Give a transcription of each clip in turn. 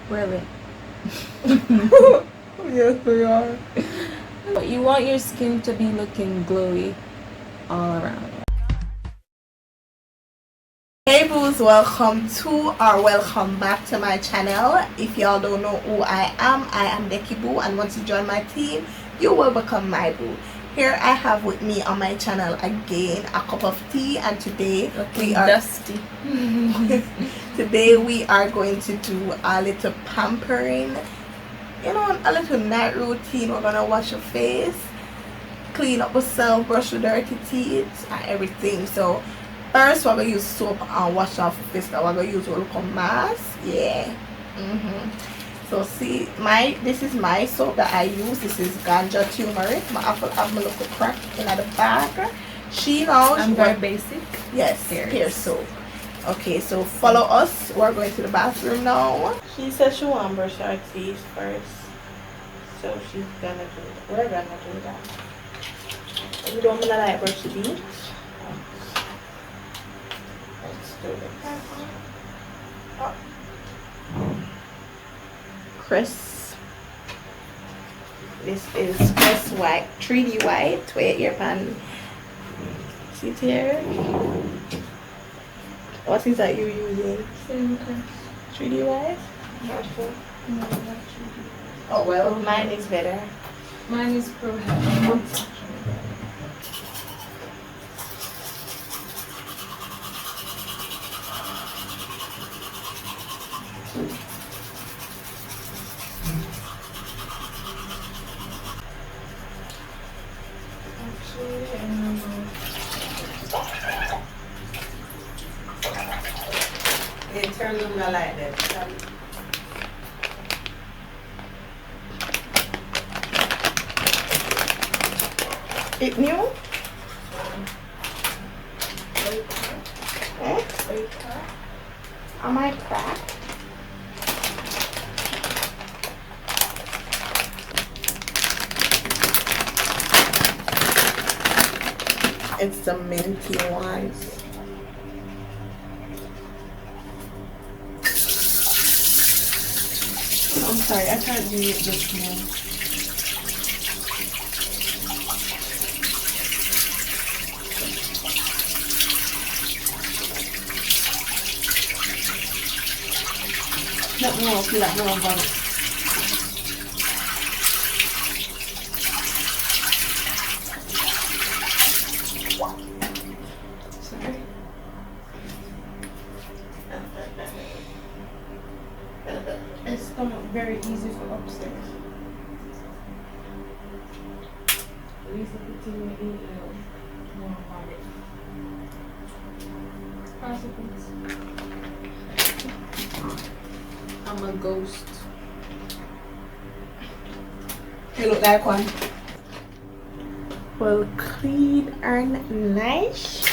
Really? Yes, we are. But you want your skin to be looking glowy all around. Hey boos, welcome back to my channel. If y'all don't know who I am Dekiboo, and once you join my team, you will become my boo. Here I have with me on my channel again a cup of tea, and today we are dusty. Today we are going to do a little pampering, you know, a little night routine. We're gonna wash your face, clean up yourself, brush your dirty teeth and everything. So first we're gonna use soap and wash off your face. Now we're gonna use a little mask. Yeah. So see, this is my soap that I use. This is ganja turmeric. My apple have my little crack in the back. She knows. I'm very basic. Yes, hair soap. Okay, so follow us. We're going to the bathroom now. She says she want to brush her teeth first, so she's gonna do that. We're gonna do that. We don't wanna like brush teeth. Let's do it. Oh. Chris. This is Chris White, 3D White. Wait, your pan. See it here. What is that you're using? 3D White? No, not 3D. Oh well, mine is better. Mine is Pro Health. It turns on the light then. It new? Eh? Am I cracked? It's the minty ones. I'm sorry, I can't do it this small. Not more, feel like more about it. Sorry. It's very easy for upstairs. At least if it's in the email, more about it. I'm a ghost. You look like one. Well, clean and nice.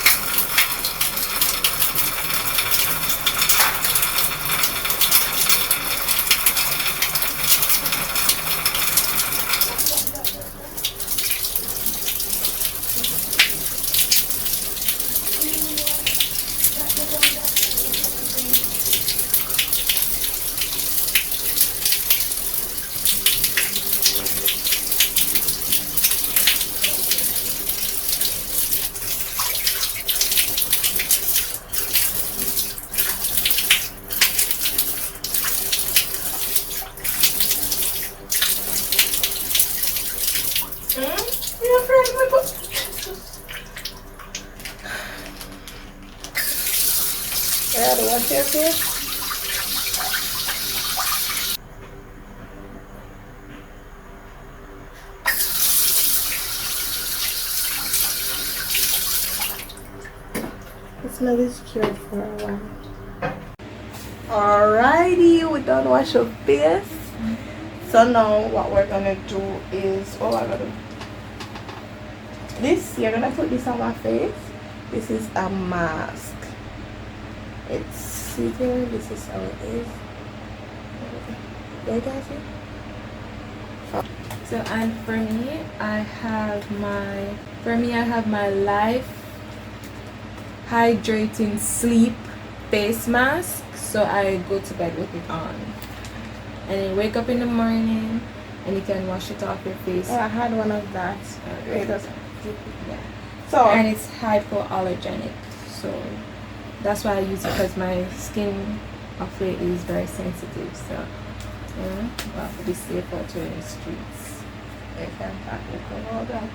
Yeah, the wash your face. Smell this cured for a while. Alrighty, we done wash your face. So now what we're gonna do is, oh, I gotta this, you're gonna put this on my face. This is a mask. It's see-through. This is how it is. You guys see? So, and for me, I have my Life Hydrating Sleep face mask. So I go to bed with it on. And then wake up in the morning and you can wash it off your face. Oh, I had one of that. It doesn't. Yeah. So And it's hypoallergenic. So that's why I use it, because my skin of lately is very sensitive. So yeah, we have to be safe out here in the streets. I can't tackle all that.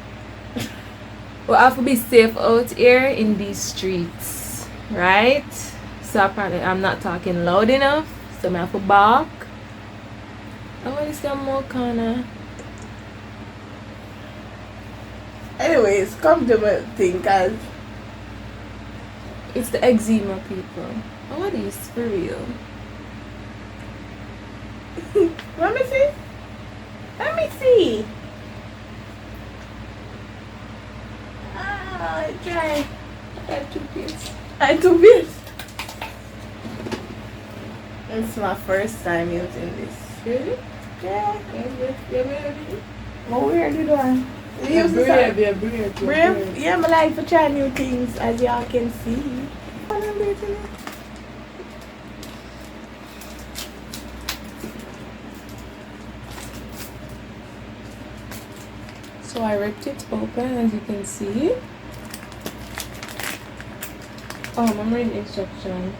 We have to be safe out here in these streets, right? So apparently I'm not talking loud enough, so I have to bark. I want to see more corner. Anyways, come to my thing, cause It's the eczema, people. Oh, what is for real? let me see. Let me see. Ah, dry. I have 2 pieces. I do this. It's my first time using this. Really? Yeah. Yeah, What weird you doing? We use this brave. Yeah, I like to try new things, as y'all can see. So I ripped it open, as you can see. Oh, I'm reading the instruction.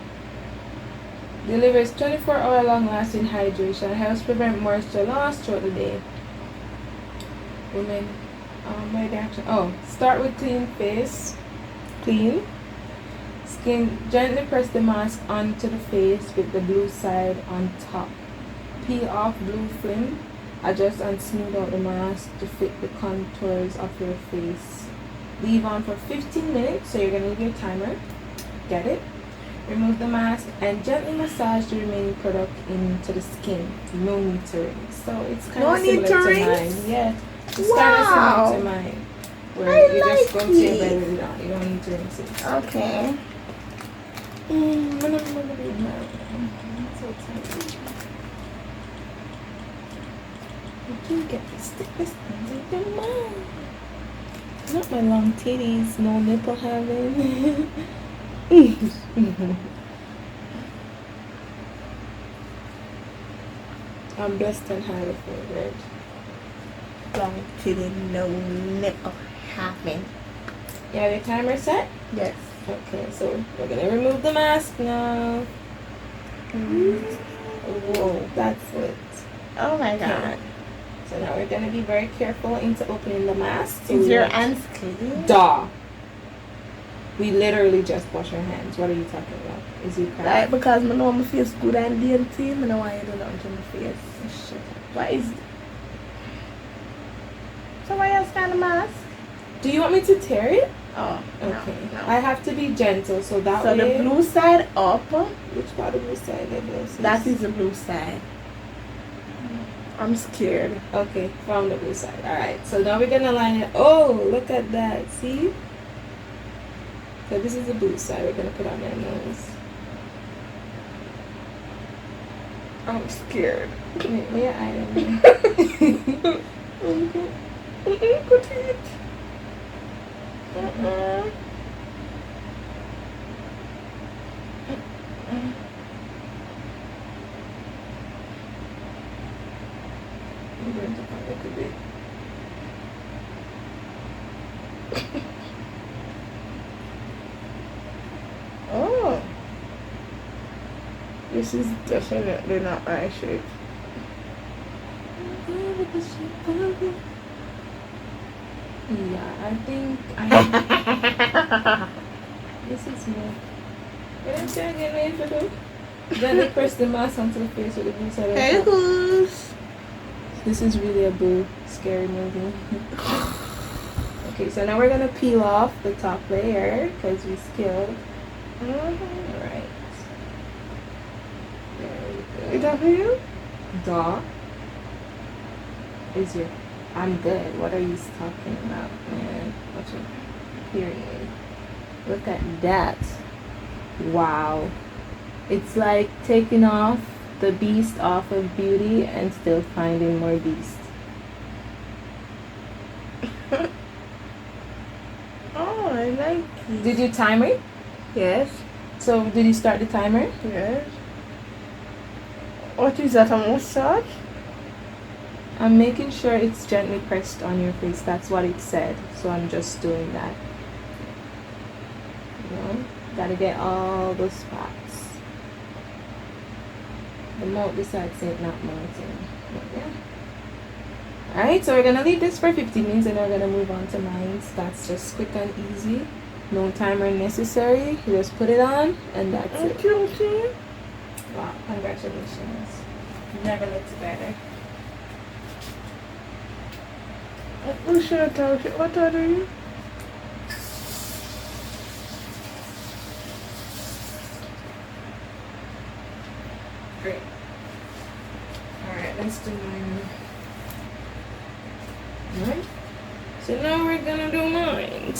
Delivers 24-hour long-lasting hydration. Helps prevent moisture loss throughout the day. Women, by the action. Oh, start with clean face. Clean. Skin. Gently press the mask onto the face with the blue side on top. Peel off blue film. Adjust and smooth out the mask to fit the contours of your face. Leave on for 15 minutes, so you're going to leave your timer. Get it? Remove the mask and gently massage the remaining product into the skin. No neutering. So it's kind of similar to mine. Yeah, it's kind of similar to mine. Where you just go to your bed with it on. You don't need to rinse it. Okay. I'm so tired. I do get this thickness under the mine. Not my long titties, no nipple having. I'm blessed and highly favored. Long titty, no nipple having. You have your timer set? Yes. Okay, so we're gonna remove the mask now. Whoa, that's it. Oh my god. Okay. So now we're gonna be very careful into opening the mask. So Is your hands clean? Duh. We literally just wash our hands. What are you talking about? Is you crying? Like, because I know my face good and dainty, I know why you do nothing to my face. Shit. What is... So why you stand the mask? Do you want me to tear it? Oh, Okay. no. I have to be gentle, so that So way... the blue side up. Which part of the blue side? The blue side? That is the blue side. I'm scared. Okay, from the blue side. Alright, so now we're gonna line it. Oh, look at that. See? So this is the blue side. We're gonna put on our nose. I'm scared. Wait, where your eye? Good feet. I'm going to find a bit. Oh. This is definitely not my shape. Yeah, I think I. This is more. What I'm saying again, for them. Then they press the mask onto the face with the blue side. Hey, who's? This is really a boo, scary movie. Okay, so now we're gonna peel off the top layer because we skilled. Alright. There we go. Is that for you? Duh. Is your... I'm good. What are you talking about, man? What's your period? Look at that. Wow. It's like taking off the beast off of beauty and still finding more beast. Oh, I like it. Did you time it? Yes. So did you start the timer? Yes. What is that, a massage? I'm making sure it's gently pressed on your face. That's what it said. So I'm just doing that. You know, gotta get all the spots. The mouth besides it not melting. Yeah. Alright, so we're gonna leave this for 15 minutes and we're gonna move on to mine. That's just quick and easy. No timer necessary. You just put it on and that's it. Okay. Wow, congratulations. Never looked better. Who should I tell you? What are you? Great. Alright, let's do mine. Alright. So now we're gonna do mine.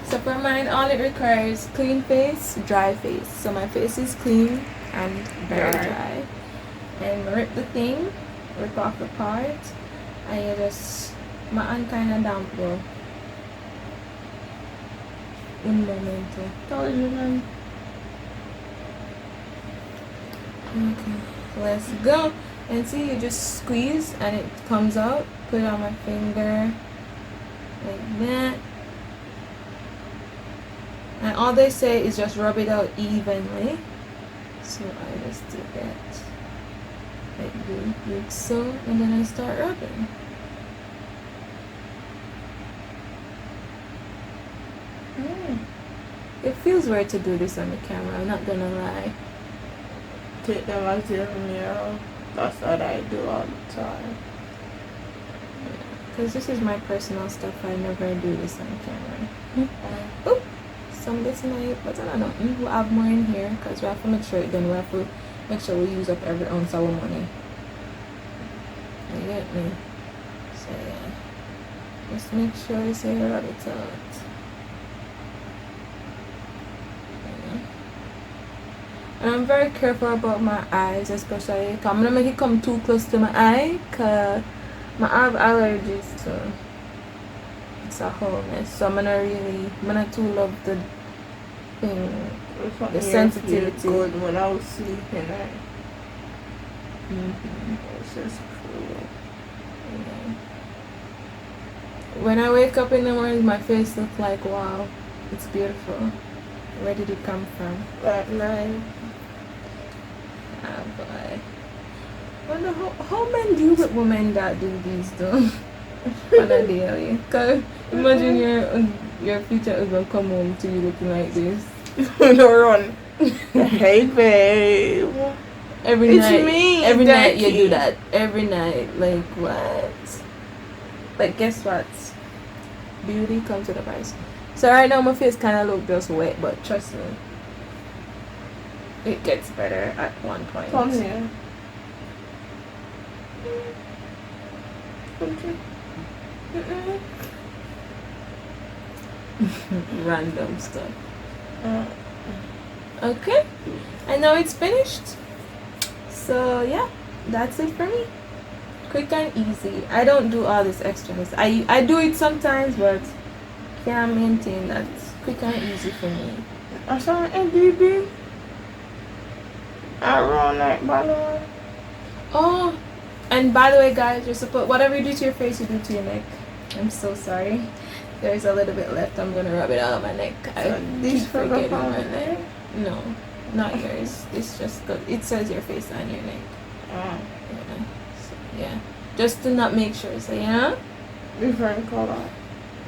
So for mine, all it requires clean face, dry face. So my face is clean and very dry. And rip the thing, rip off the part, and you just, my hand kind of damp though. Un momento. Okay, let's go. And see, you just squeeze and it comes out. Put it on my finger like that. And all they say is just rub it out evenly. So I just do that like so, and then I start rubbing. It feels weird to do this on the camera, I'm not gonna lie. Take them out to the mirror. That's what I do all the time. Because this is my personal stuff, I never do this on camera. Oop! Some this night, but I don't know. We'll have more in here because we have to make sure it done. We have to make sure we use up every ounce of our money. You get me? So yeah. Just make sure you say rub it out. And I'm very careful about my eyes, especially. I'm gonna make it come too close to my eye, cause I have allergies to. It's a whole mess. So I'm gonna too love the thing, the sensitivity. Good when I was sleeping. It's just cool. Yeah. When I wake up in the morning, my face looks like wow, it's beautiful. Where did it come from? At night. Ah, boy. Wonder how men deal with women that do these though on a daily. Cause imagine your future husband come home to you looking like this. No run. Hey babe. Every It's night. me, Every night you Dekiboo. do that. Every night. Like what? Like guess what? Beauty comes with a price. So right now my face kind of look just wet, but trust me, it gets better at one point. Come here. Random stuff. Okay, and now it's finished. So yeah, that's it for me. Quick and easy. I don't do all this extras. I do it sometimes, but can't maintain that. Quick and easy for me. I saw an baby. I run like balloon. Oh, and by the way, guys, you're supposed whatever you do to your face, you do to your neck. I'm so sorry. There's a little bit left. I'm gonna rub it out on my neck. I This keep for the forgetting my palm. neck. No, not yours. It's just good. It says your face on your neck. Yeah. So, yeah. Just to not make sure. So yeah. Different color.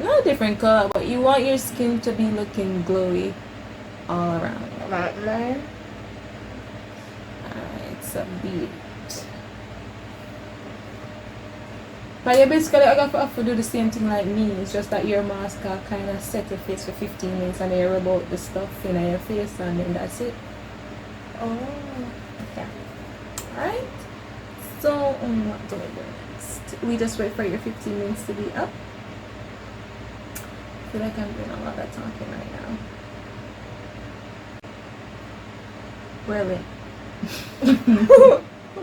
Not a different color, but you want your skin to be looking glowy all around. Like mine. Alright, so beat. But you basically have to do the same thing like me. It's just that your mask kind of set your face for 15 minutes and then you rub out the stuff in your face and then that's it. Oh. Yeah. Alright. So, what do we do next? We just wait for your 15 minutes to be up. I feel like I'm doing a lot of talking right now. Really?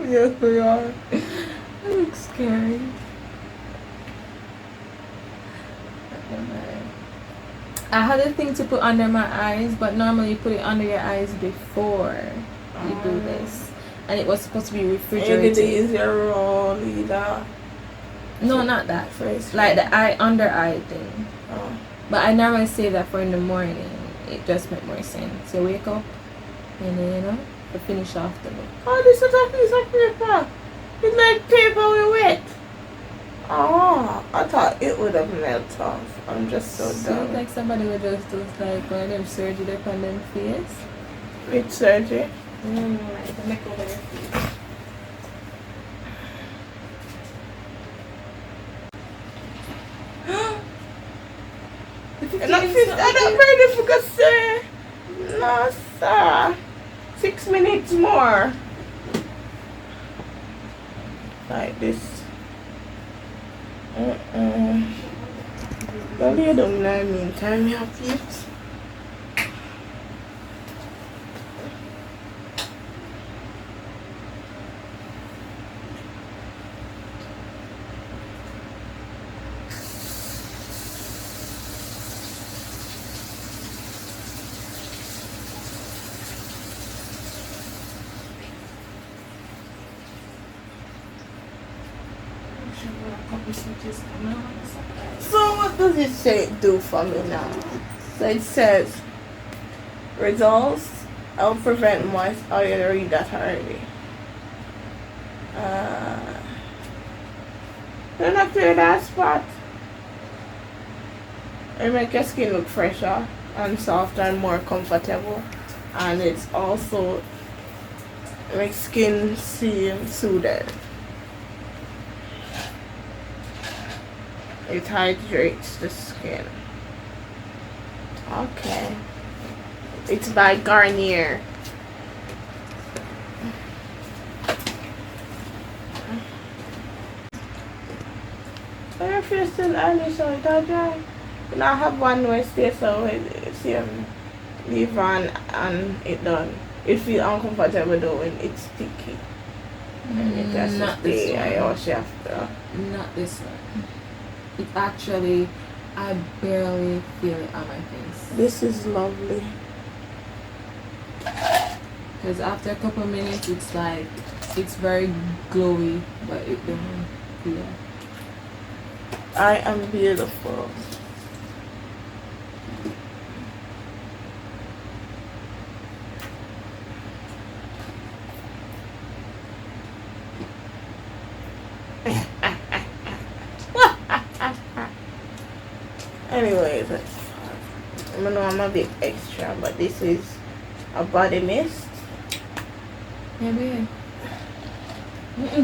Yes, we are. That looks scary. I had a thing to put under my eyes, but normally you put it under your eyes before you do this. and it was supposed to be And you refrigerated. did use your raw leader. No, not that. First. Like the under eye thing. Oh. But I normally save that for in the morning. It just makes more sense. You wake up and then, you know, to finish off the look. Oh, this is a piece of paper. It's like paper we wet. Oh, I thought it would have melted off. I'm just so Seems dumb. like somebody would just do like one of them surgery up on them face. Which surgery? Like the neck over their face. And I'm ready for go, sir. No, sir. 6 minutes more. Like this. Well, you don't know meantime, you have it. So what does it say do for me now? So it says results. I'll prevent moist. Oh, you read that already. Then I clear that spot. It make your skin look fresher and softer and more comfortable, and it's also makes skin seem soothed. It hydrates the skin. Okay. It's by Garnier. So if you're still early, so it all dry. You know, I have one where stay so see leave on and it done. It feel uncomfortable though when it's sticky. And it has to Not stay. this I one. wash after. Not this one. It actually, I barely feel it on my face. This is lovely. Because after a couple minutes, it's like, it's very glowy, but it don't feel. I am beautiful. Anyways, I know I'm a bit extra, but this is a body mist. Yeah, babe.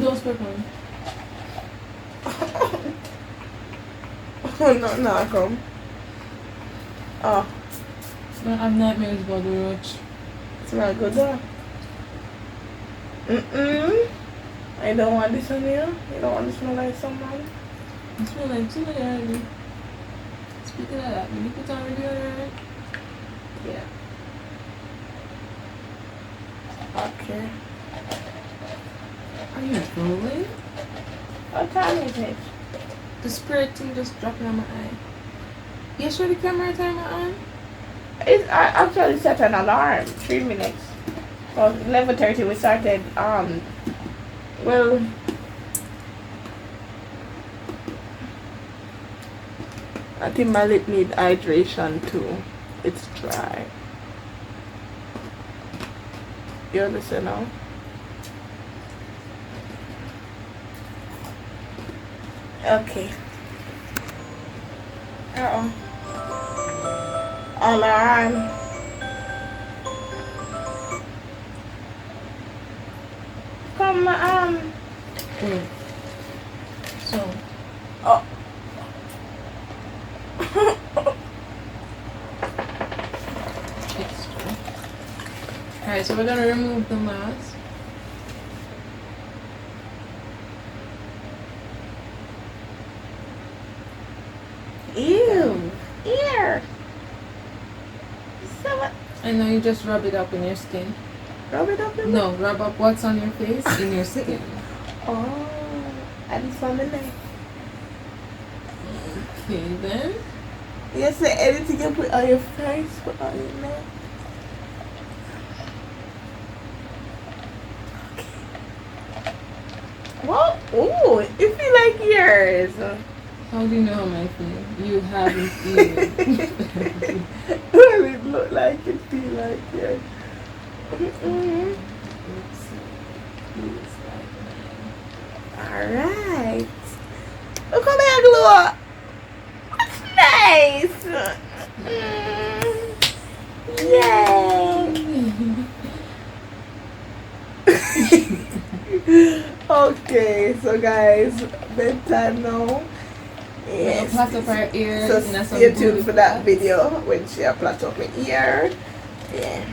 Don't spit on. Oh no, no, come. Oh, I have nightmares about the roach. it's not good though. I don't want this on you. You don't want to smell like someone. I smell like too many. Speaking of that, when you put on deodorant, yeah. Okay. Are you rolling? What time is it? The spirit thing just dropping on my eye. You sure the camera timer on? I actually set an alarm. 3 minutes. Well, 11:30 we started. Well, I think my lip need hydration too. It's dry. You understand now? Okay. Alarm. Come So, oh. extra. Alright, so we're gonna remove the mask. Ew. Ear. So what? And then you just rub it up in your skin. Rub it up in No, rub up what's on your face in your skin. Oh, I just found the neck. Okay, then. You say anything you put on your face, put on your neck. Okay. Well, ooh, it feel like yours. How do you know how mine feel? You haven't even. Well, it look like it feel like yours. Alright. Look how my glow. That's nice. Yay. Okay, so guys, bedtime now. Yes. Plait up her ears. So stay tuned for that video when she plait up my ear. Yeah.